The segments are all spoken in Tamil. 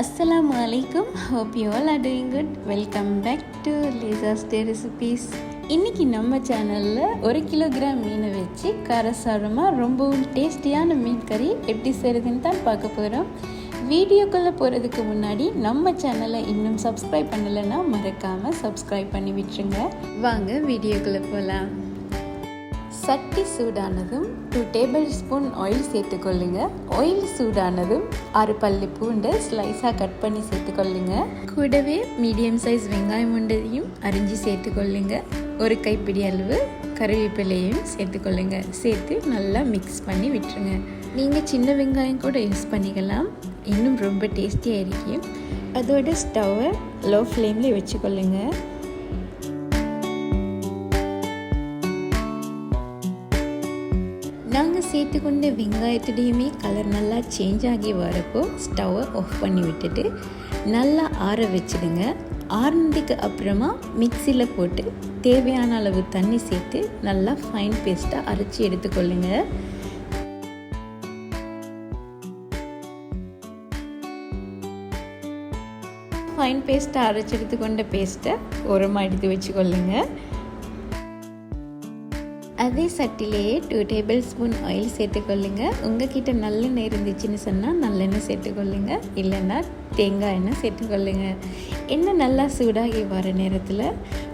Assalamu alaikum. Hope you all are doing good. Welcome back to Leeza's Day Recipes. இன்னைக்கு நம்ம சேனலில் 1 கிலோகிராம் மீனை வச்சு காரசாரமாக ரொம்பவும் டேஸ்டியான மீன் கறி எப்படி செய்கிறதுன்னு தான் பார்க்க போகிறோம். வீடியோக்குள்ளே போகிறதுக்கு முன்னாடி நம்ம சேனலை இன்னும் சப்ஸ்கிரைப் பண்ணலைன்னா மறக்காமல் சப்ஸ்கிரைப் பண்ணி விட்டுருங்க. வாங்க வீடியோக்குள்ளே போகலாம். சட்டி சூடானதும் 2 டேபிள் ஸ்பூன் ஆயில் சேர்த்துக்கொள்ளுங்க. ஆயில் சூடானதும் 6 பல்லு பூண்டை ஸ்லைஸாக கட் பண்ணி சேர்த்துக்கொள்ளுங்க. கூடவே மீடியம் சைஸ் வெங்காயம் ஒன்றையும் அரிஞ்சு சேர்த்துக்கொள்ளுங்க. ஒரு கைப்பிடி அளவு கருவேப்பிலையும் சேர்த்துக்கொள்ளுங்க. சேர்த்து நல்லா மிக்ஸ் பண்ணி விட்டுருங்க. நீங்கள் சின்ன வெங்காயம் கூட யூஸ் பண்ணிக்கலாம், இன்னும் ரொம்ப டேஸ்டியாக இருக்கும். அதோட ஸ்டவ்வை லோ ஃப்ளேமில் வச்சுக்கொள்ளுங்க. நாங்கள் சேர்த்துக்கொண்ட வெங்காயத்துடையுமே கலர் நல்லா சேஞ்ச் ஆகி வரப்போ ஸ்டவ்வை ஆஃப் பண்ணி விட்டுட்டு நல்லா ஆற வச்சுடுங்க. ஆறுனதுக்கு அப்புறமா மிக்சியில் போட்டு தேவையான அளவு தண்ணி சேர்த்து நல்லா ஃபைன் பேஸ்ட்டாக அரைச்சி எடுத்துக்கொள்ளுங்க. ஃபைன் பேஸ்ட்டாக அரைச்சி எடுத்துக்கொண்ட பேஸ்ட்டை ஓரமாக எடுத்து வச்சுக்கொள்ளுங்க. அதே சட்டிலேயே 2 டேபிள் ஸ்பூன் ஆயில் சேர்த்துக்கொள்ளுங்க. உங்ககிட்ட நல்லெண்ணெய் இருந்துச்சுன்னு சொன்னால் நல்லெண்ணெய் சேர்த்துக்கொள்ளுங்க, இல்லைன்னா தேங்காய் எண்ணெய் சேர்த்துக்கொள்ளுங்க. எண்ணெய் நல்லா சூடாகி வர நேரத்தில்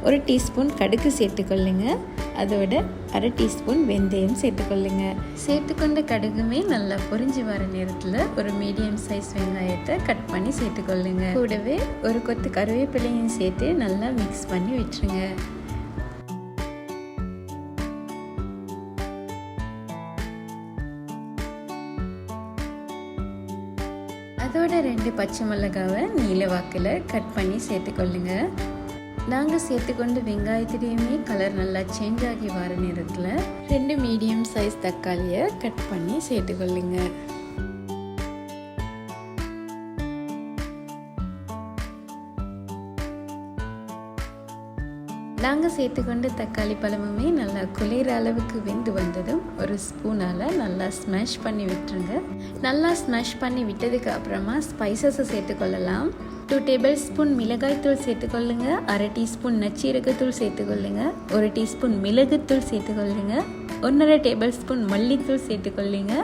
1 டீஸ்பூன் கடுகு சேர்த்துக்கொள்ளுங்க. அதோட 1/2 டீஸ்பூன் வெந்தயம் சேர்த்துக்கொள்ளுங்க. சேர்த்துக்கொண்ட கடுகுமே நல்லா பொரிஞ்சு வர நேரத்தில் ஒரு மீடியம் சைஸ் வெங்காயத்தை கட் பண்ணி சேர்த்துக்கொள்ளுங்க. கூடவே ஒரு கொத்து கருவேப்பிலையும் சேர்த்து நல்லா மிக்ஸ் பண்ணி விட்டுருங்க. அதோட 2 பச்சை மிளகாவை நீல வாக்கில் கட் பண்ணி சேர்த்துக்கொள்ளுங்க. நாங்கள் சேர்த்துக்கொண்டு வெங்காயத்திலையுமே கலர் நல்லா சேஞ்ச் ஆகி வர நேரத்தில் 2 மீடியம் சைஸ் தக்காளியை கட் பண்ணி சேர்த்துக்கொள்ளுங்க. நாங்கள் சேர்த்துக்கொண்டு தக்காளி பழமுமே நல்லா குளிர அளவுக்கு வெந்து வந்ததும் ஒரு ஸ்பூனால் நல்லா ஸ்மாஷ் பண்ணி விட்டுருங்க. நல்லா ஸ்மாஷ் பண்ணி விட்டதுக்கு அப்புறமா ஸ்பைசஸை சேர்த்துக்கொள்ளலாம். 2 டேபிள் ஸ்பூன் மிளகாய்த்தூள் சேர்த்துக்கொள்ளுங்க. 1/2 டீஸ்பூன் நச்சீரகத்தூள் சேர்த்துக்கொள்ளுங்க. 1 டீஸ்பூன் மிளகுத்தூள் சேர்த்துக்கொள்ளுங்க. 1/2 டேபிள் ஸ்பூன் மல்லித்தூள் சேர்த்துக்கொள்ளுங்க.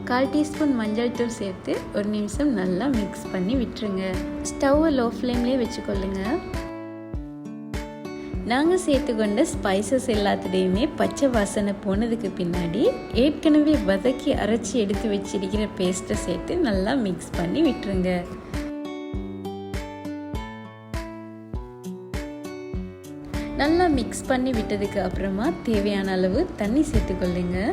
1/4 டீஸ்பூன் மஞ்சள் தூள் சேர்த்து 1 நிமிஷம் நல்லா மிக்ஸ் பண்ணி விட்டுருங்க. ஸ்டவ்வை லோ ஃப்ளேம்லேயே வச்சுக்கொள்ளுங்க. நாங்கள் சேர்த்துக்கொண்ட ஸ்பைசஸ் எல்லாத்துலேயுமே பச்சை வாசனை போனதுக்கு பின்னாடி ஏற்கனவே வதக்கி அரைச்சி எடுத்து வச்சிருக்கிற பேஸ்ட்டை சேர்த்து நல்லா மிக்ஸ் பண்ணி விட்டுருங்க. நல்லா மிக்ஸ் பண்ணி விட்டதுக்கு அப்புறமா தேவையான அளவு தண்ணி சேர்த்துக்கொள்ளுங்க.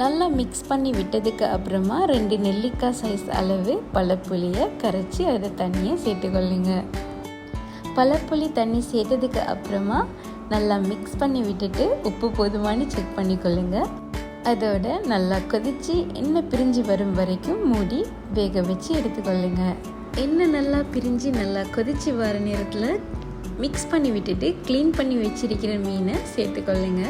நல்லா மிக்ஸ் பண்ணி விட்டதுக்கு அப்புறமா 2 நெல்லிக்காய் சைஸ் அளவு பழப்புளியை கரைச்சி அதை தண்ணியை சேர்த்துக்கொள்ளுங்க. பழப்புளி தண்ணி சேர்த்ததுக்கு அப்புறமா நல்லா மிக்ஸ் பண்ணி விட்டுட்டு உப்பு போதுமானு செக் பண்ணிக்கொள்ளுங்க. அதோட நல்லா கொதித்து எண்ணெய் பிரிஞ்சு வரும் வரைக்கும் மூடி வேக வச்சு எடுத்துக்கொள்ளுங்க. எண்ணெய் நல்லா பிரிஞ்சு நல்லா கொதித்து வர நேரத்தில் மிக்ஸ் பண்ணி விட்டுட்டு க்ளீன் பண்ணி வச்சிருக்கிற மீனை சேர்த்துக்கொள்ளுங்க.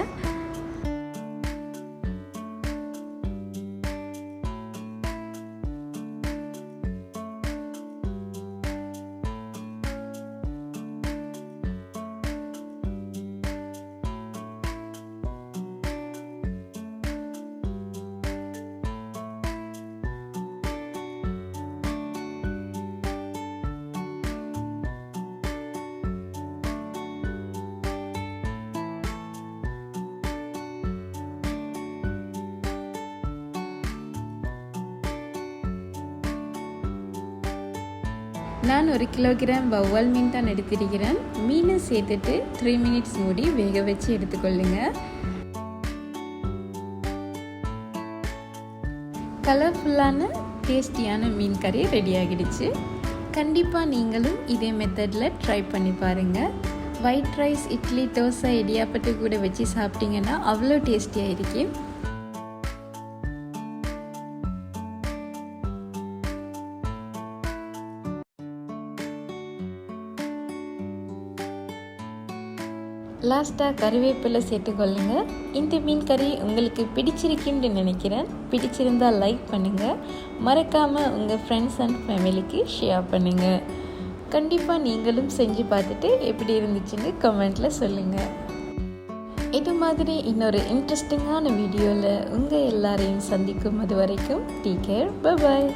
நான் 1 கிலோகிராம் வவ்வால் மீன் தான் எடுத்திருக்கிறேன். மீனை சேர்த்துட்டு 3 மினிட்ஸ் மூடி வேக வச்சு எடுத்துக்கொள்ளுங்க. கலர்ஃபுல்லான டேஸ்டியான மீன் கறி ரெடி ஆகிடுச்சு. கண்டிப்பாக நீங்களும் இதே மெத்தடில் ட்ரை பண்ணி பாருங்கள். ஒயிட் ரைஸ், இட்லி, தோசை, இடியாப்பட்டு கூட வச்சு சாப்பிட்டீங்கன்னா அவ்வளோ டேஸ்டியாக இருக்கும். லாஸ்ட்டாக கறிவேப்பிலை சேர்த்துக்கொள்ளுங்க. இந்த மீன் கறி உங்களுக்கு பிடிச்சிருக்குன்னு நினைக்கிறேன். பிடிச்சிருந்தால் லைக் பண்ணுங்கள். மறக்காமல் உங்கள் ஃப்ரெண்ட்ஸ் அண்ட் ஃபேமிலிக்கு ஷேர் பண்ணுங்கள். கண்டிப்பாக நீங்களும் செஞ்சு பார்த்துட்டு எப்படி இருந்துச்சுன்னு கமெண்ட்டில் சொல்லுங்கள். இது மாதிரி இன்னொரு இன்ட்ரெஸ்டிங்கான வீடியோவில் உங்கள் எல்லாரையும் சந்திக்கும் அது வரைக்கும் டேக் கேர், பை பாய்.